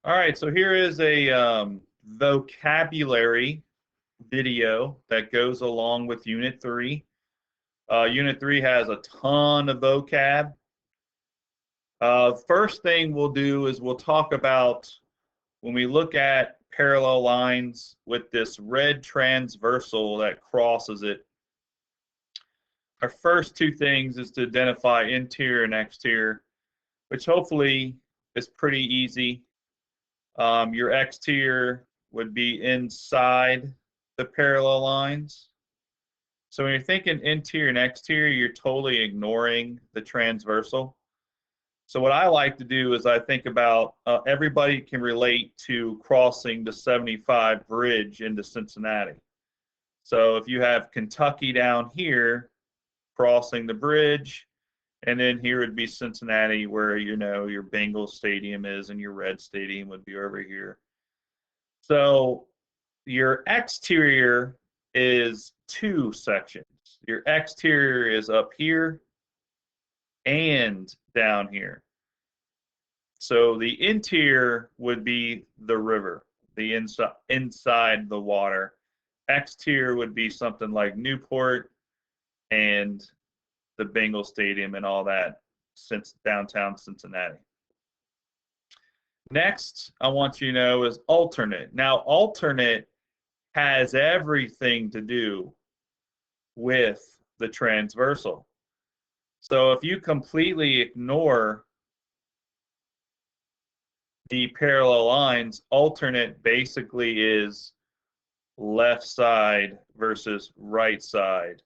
All right, so here is a vocabulary video that goes along with Unit 3. Unit 3 has a ton of vocab. First thing we'll do is we'll talk about when we look at parallel lines with this red transversal that crosses it. Our first two things is to identify interior and exterior, which hopefully is pretty easy. Your exterior would be inside the parallel lines. So when you're thinking interior and exterior, you're totally ignoring the transversal. So what I like to do is I think about everybody can relate to crossing the 75 bridge into Cincinnati. So if you have Kentucky down here crossing the bridge, and then here would be Cincinnati where, you know, your Bengals stadium is and your Red stadium would be over here. So your exterior is two sections. Your exterior is up here and down here. So the interior would be the river, the inside the water. Exterior would be something like Newport and the Bengal Stadium and all that, since downtown Cincinnati. Next, I want you to know is alternate. Now, alternate has everything to do with the transversal. So if you completely ignore the parallel lines, alternate basically is left side versus right side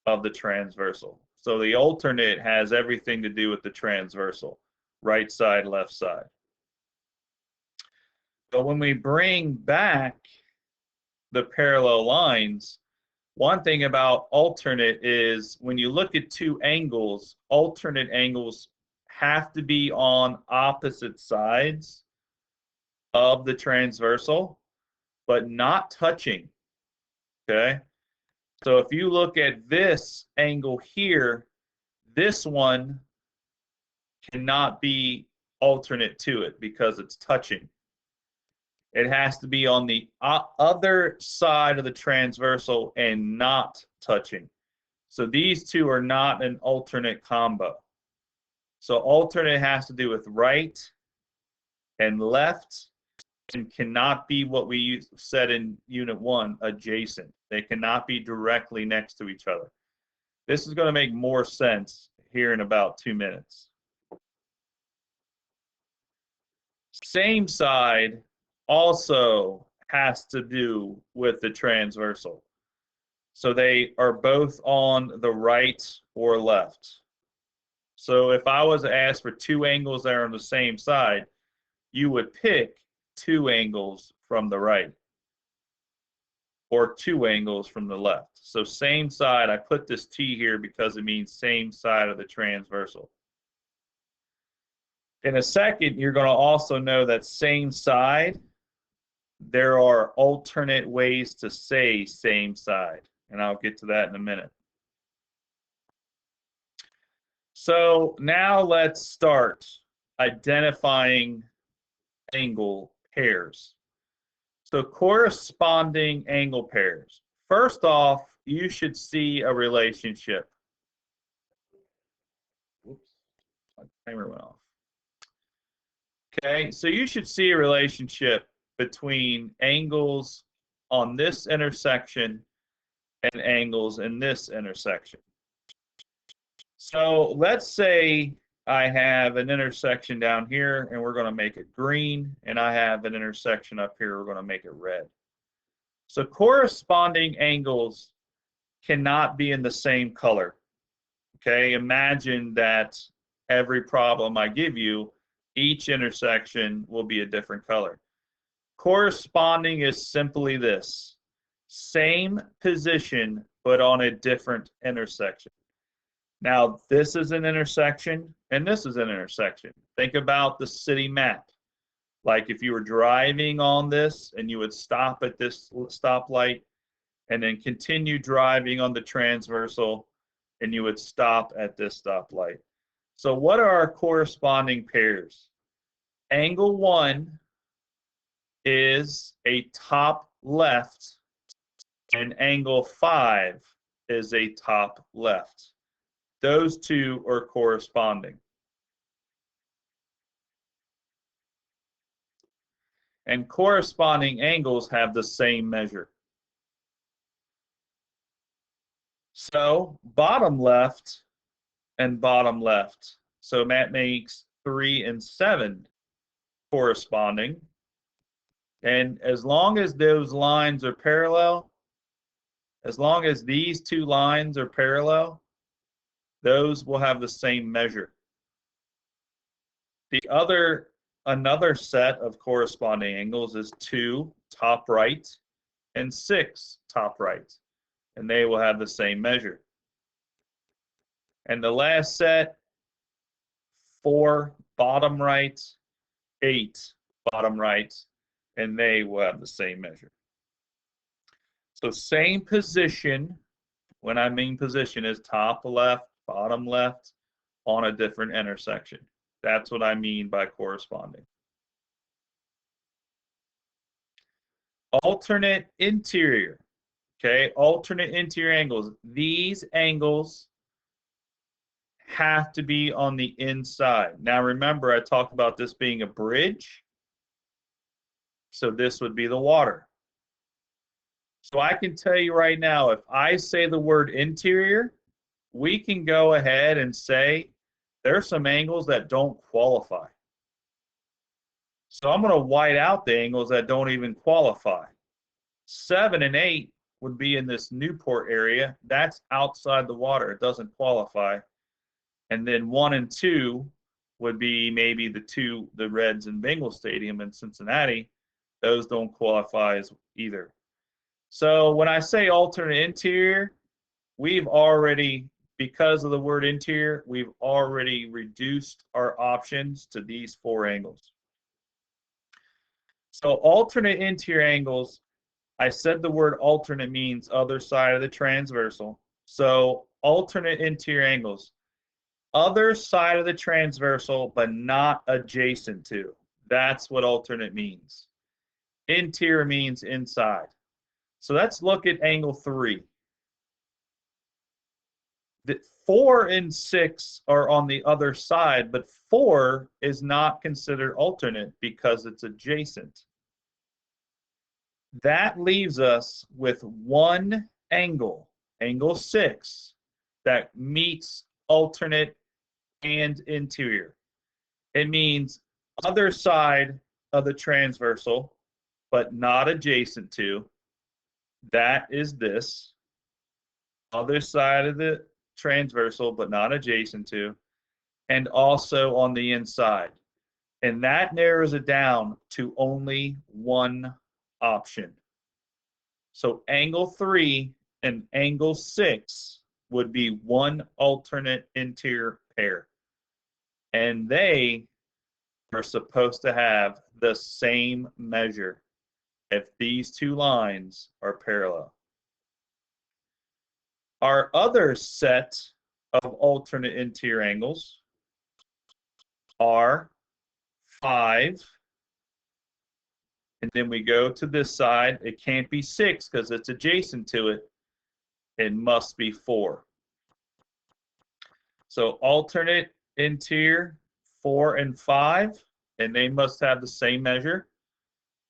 of the transversal. So the alternate has everything to do with the transversal, right side, left side. But when we bring back the parallel lines, one thing about alternate is when you look at two angles, alternate angles have to be on opposite sides of the transversal, but not touching, okay? So if you look at this angle here, this one cannot be alternate to it because it's touching. It has to be on the other side of the transversal and not touching. So these two are not an alternate combo. So alternate has to do with right and left and cannot be what we said in Unit 1, adjacent. They cannot be directly next to each other. This is going to make more sense here in about 2 minutes. Same side also has to do with the transversal. So they are both on the right or left. So if I was to ask for two angles that are on the same side, you would pick two angles from the right or two angles from the left. So same side, I put this T here because it means same side of the transversal. In a second, you're going to also know that same side, there are alternate ways to say same side, and I'll get to that in a minute. So now let's start identifying angle pairs. So corresponding angle pairs. First off, you should see a relationship. Whoops, my timer went off. Okay, so you should see a relationship between angles on this intersection and angles in this intersection. So let's say I have an intersection down here and we're going to make it green, and I have an intersection up here, we're going to make it red. So corresponding angles cannot be in the same color. Okay, imagine that every problem I give you, each intersection will be a different color. Corresponding is simply this: same position, but on a different intersection. Now, this is an intersection, and this is an intersection. Think about the city map. Like if you were driving on this, and you would stop at this stoplight, and then continue driving on the transversal, and you would stop at this stoplight. So what are our corresponding pairs? Angle 1 is a top left, and angle 5 is a top left. Those two are corresponding. And corresponding angles have the same measure. So bottom left and bottom left. So that makes 3 and 7 corresponding. And as long as those lines are parallel, as long as these two lines are parallel, those will have the same measure. Another set of corresponding angles is 2 top right and 6 top right, and they will have the same measure. And the last set, 4 bottom right, 8 bottom right, and they will have the same measure. So same position, when I mean position, is top left, bottom left on a different intersection. That's what I mean by corresponding. Alternate interior. Okay, alternate interior angles. These angles have to be on the inside. Now remember, I talked about this being a bridge. So this would be the water. So I can tell you right now, if I say the word interior, we can go ahead and say there are some angles that don't qualify. So I'm going to white out the angles that don't even qualify. 7 and 8 would be in this Newport area. That's outside the water. It doesn't qualify. And then 1 and 2 would be maybe the Reds and Bengals Stadium in Cincinnati. Those don't qualify as either. So when I say alternate interior, we've already, because of the word interior, we've already reduced our options to these 4 angles. So alternate interior angles, I said the word alternate means other side of the transversal. So alternate interior angles, other side of the transversal, but not adjacent to. That's what alternate means. Interior means inside. So let's look at angle 3. The 4 and 6 are on the other side, but 4 is not considered alternate because it's adjacent. That leaves us with one angle, angle 6, that meets alternate and interior. It means other side of the transversal, but not adjacent to. That is this. Other side of the transversal, but not adjacent to. And also on the inside. And that narrows it down to only one option. So angle 3 and angle 6 would be one alternate interior pair. And they are supposed to have the same measure if these two lines are parallel. Our other set of alternate interior angles are 5, and then we go to this side. It can't be 6 because it's adjacent to it. It must be 4. So alternate interior 4 and 5, and they must have the same measure,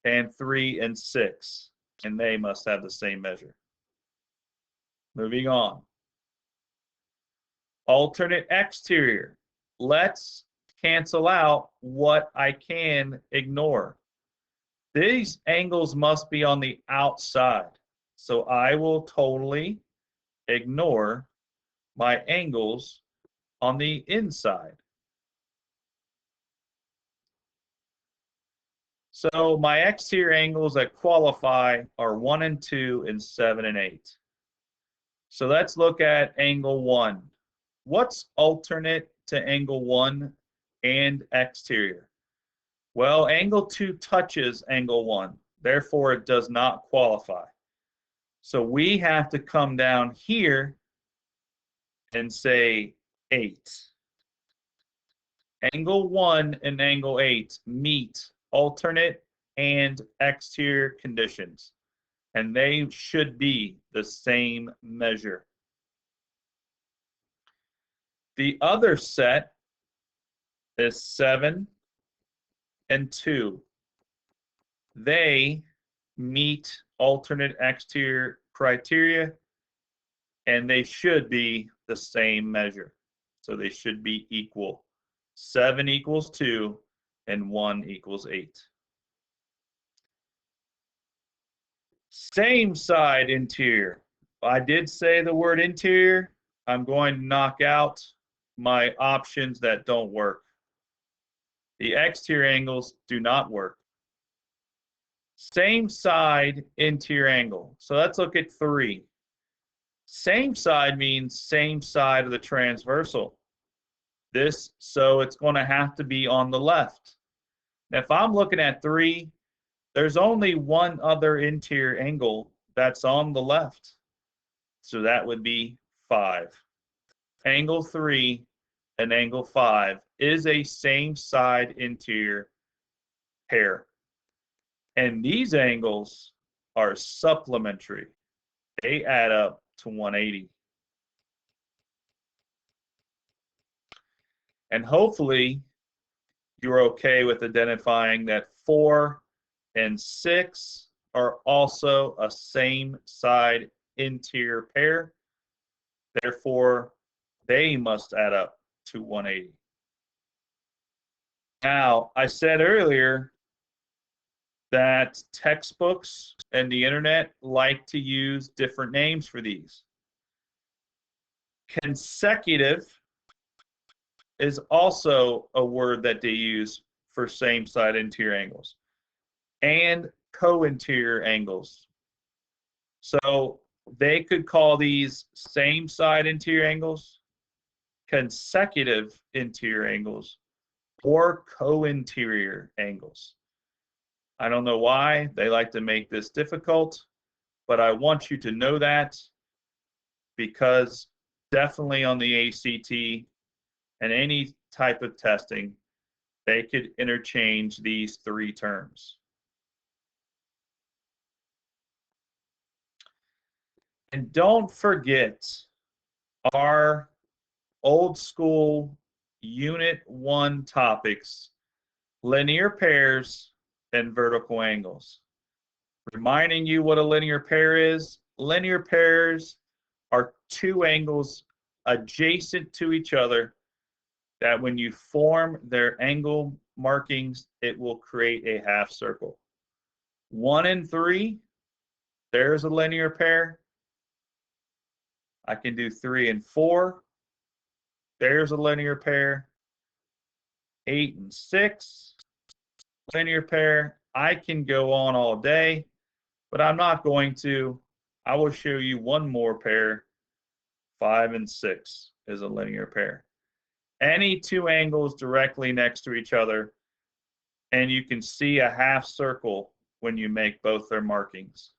and 3 and 6, and they must have the same measure. Moving on. Alternate exterior. Let's cancel out what I can ignore. These angles must be on the outside. So I will totally ignore my angles on the inside. So my exterior angles that qualify are 1 and 2 and 7 and 8. So let's look at angle 1. What's alternate to angle 1 and exterior? Well, angle 2 touches angle 1. Therefore, it does not qualify. So we have to come down here and say 8. Angle 1 and angle 8 meet alternate and exterior conditions, and they should be the same measure. The other set is 7 and 2. They meet alternate exterior criteria, and they should be the same measure. So they should be equal. 7 equals 2, and 1 equals 8. Same side interior. I did say the word interior. I'm going to knock out my options that don't work. The exterior angles do not work. Same side interior angle. So let's look at 3. Same side means same side of the transversal. So it's going to have to be on the left. Now, if I'm looking at 3, there's only one other interior angle that's on the left. So that would be 5. Angle 3 and angle 5 is a same side interior pair. And these angles are supplementary. They add up to 180. And hopefully you're okay with identifying that 4 and 6 are also a same side interior pair. Therefore, they must add up to 180. Now, I said earlier that textbooks and the internet like to use different names for these. Consecutive is also a word that they use for same side interior angles, and co-interior angles. So they could call these same side interior angles, consecutive interior angles, or co-interior angles. I don't know why they like to make this difficult, but I want you to know that, because definitely on the ACT and any type of testing, they could interchange these 3 terms. And don't forget our old school Unit 1 topics, linear pairs and vertical angles. Reminding you what a linear pair is. Linear pairs are 2 angles adjacent to each other that when you form their angle markings, it will create a half circle. 1 and 3, there's a linear pair. I can do 3 and 4. There's a linear pair. 8 and 6, linear pair. I can go on all day, but I'm not going to. I will show you one more pair. 5 and 6 is a linear pair. Any 2 angles directly next to each other, and you can see a half circle when you make both their markings.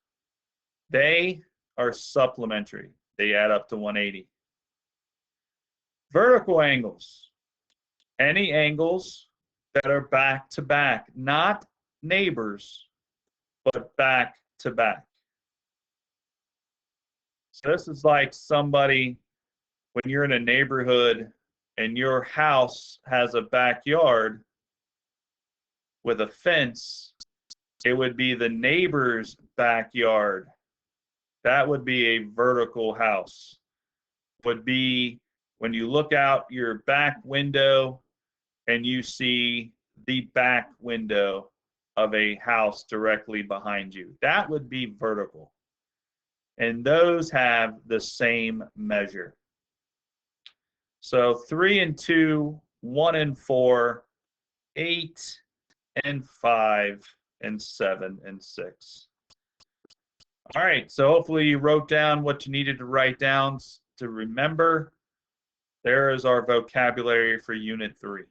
They are supplementary. They add up to 180. Vertical angles. Any angles that are back to back, not neighbors, but back to back. So this is like somebody, when you're in a neighborhood and your house has a backyard with a fence, it would be the neighbor's backyard. That would be a vertical house. Would be when you look out your back window and you see the back window of a house directly behind you. That would be vertical. And those have the same measure. So 3 and 2, 1 and 4, 8 and 5, and 7 and 6. All right, so hopefully you wrote down what you needed to write down to remember. There is our vocabulary for Unit 3.